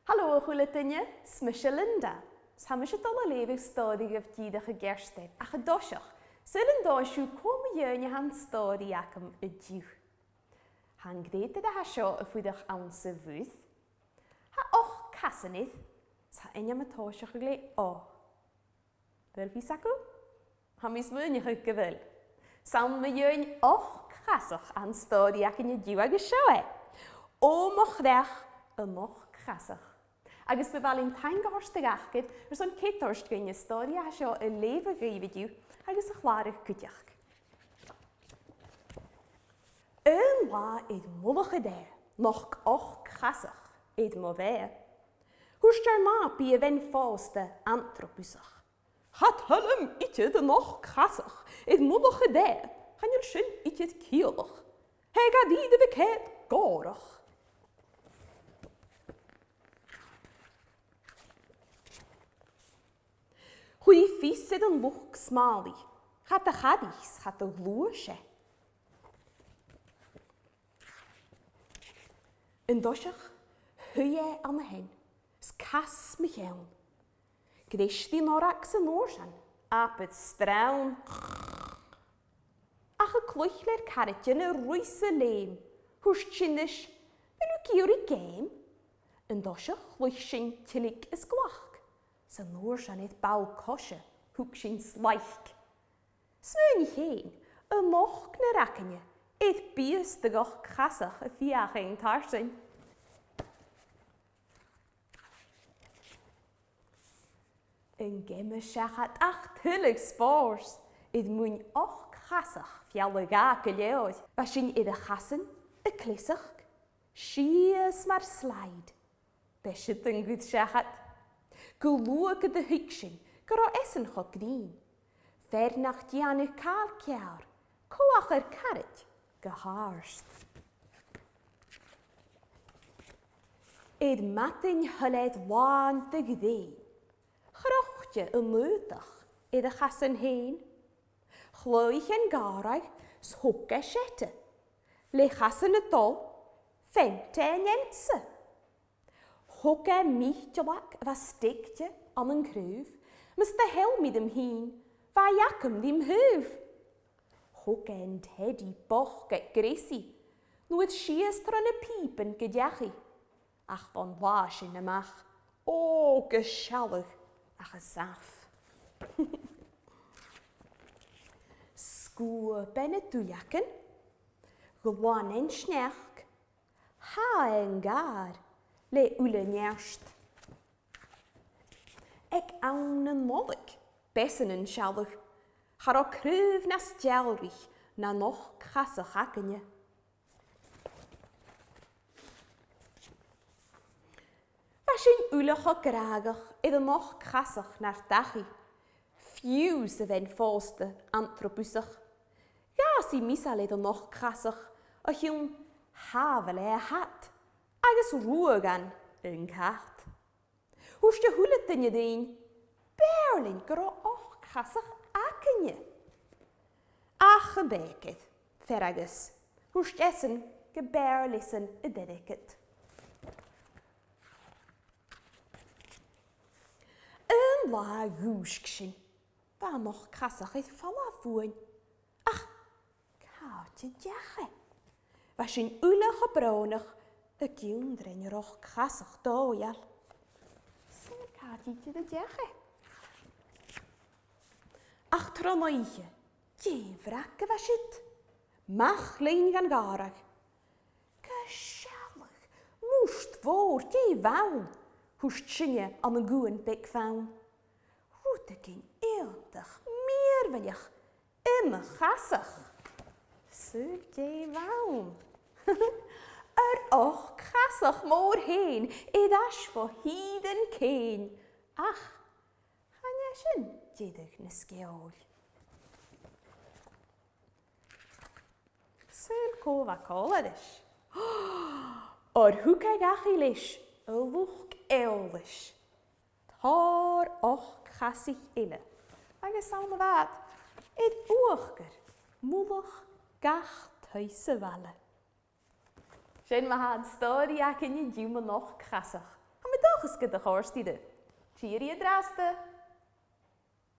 Hallo chulaitine, smisha Linda. Samisha dolle levig stori of diedige gerstef. Ach a doshach. Zullen doshu kom jeune han stori akem a diw. Han grete da ha sjo a fwydach aanse vuth. Ha och kassenith. Sa enya matoshach gle o. Wel fi saku? Ha mis mwynich ag gyfel. Sam me jeune och kasach an stori aken a diw ag a sjoe. O moch rech a moch kasach. Agus beval in taing Sgeulachd, son ketorst gyn y stori a sio y lefa greifidiw, agus a chlarach gydiach. La id mollach ide, noch Ochd-chasach id mo ve. Hwster ma bi a ven fáste antropusach. Hat hallem ite de Ochd-chasach id mollach ide, chan yr sin ite kielach. Heg a di de beket gorach. Hui fys sydd yn lwch smali, chat a chadis, chat a glwyshe. Yn dosach, hwye an hen, skas mich ewn. Gris di norax yn orsan, apet strawn. Ach a clwychler carityn y rwys y leim, hwrs chinish, ben yw gyr I geim. Yn dosach, lwysyn tilig y Sgeulachd. Sy'n orsan eith baw koshe, hwg sy'n slaich. Smyn I heen, y moch gner acynne, eith bias dy Ochd-chasach y fiach ein tarsyn. Yn gemme Sheachdain ach tylig spors, eith mwyn Ochd-chasach fialig ac y leod. Fasyn eith y chasyn, y clisach, sias mar slaid. Besydd yn gwyd Sheachdain. Gulwag de hyksyn, gyro esen chod grin. Fernach dianu cael ciawr, coach carit, geharst. Eid matyn hyled wan de gdeen. Chrochtje y mwydach, eid y chasyn heen. Chlwych en garag, shogge sette. Le chasyn y dol, fente en ense. Hogge michtjelak was stikje aan een kruif, mis de hel met hem heen, waar jakem dim huif. Hogge en teddy boch get grissie, nu het schiester aan de piepen gedjachi. Ach van waas in de mach, o geschallig, ach a saf. Skoe ben het toejakken, gewoon en schnerk, ha en gaar. Le ule njerst. Ek aan een mollik, bessen een sjallig. Har ook kruif na stjelrig, na nog Ochd-chasach akkenje. Was in uleg ook gragig, een Ochd-chasach naar dachi. Fuse wen fáste antropusach. Ja, si misal een Ochd-chasach, och jong havele hat. Agus ruagan yn cat. Hwrs dy hwlet dyn ydyn, berlin gyro Ochd-chasach acynne. Ach y becydd, fer agus, hwrs jesyn gyberlisyn y dedicyd. Yn la gwsgsyn, fa Ochd-chasach eith ffala fwyn. Ach, caut y diache. Fasyn ulich o brownach, y giwndren yr Ochd-chasach doial. Sy'n cadi ti dy diache. Ach tron oiche, gefrac y fasydd. Mach lein gan garag. Gysialig, mwst fawr, gefawn. Hwst synia am y gwn beg fawn. Rwyd y gyn eildach, meerfynach, y chasach. Sy'n gefawn. Ochd-chasach môr heen, eid asfo hyd yn cyn. Ach, chan eisiau diedig na sgeol. Sy'n cofa coladys. O'r hwcag achilys, y lwch eolys. Tar Ochd-chasach ile. Agus sawn o fad, eid uachgar, mwlwch gach thuis y fale. Sien ma had stori ac yn y diw ma Ochd-chasach. A me Dolchas gyda chorstide. Cheerio draste.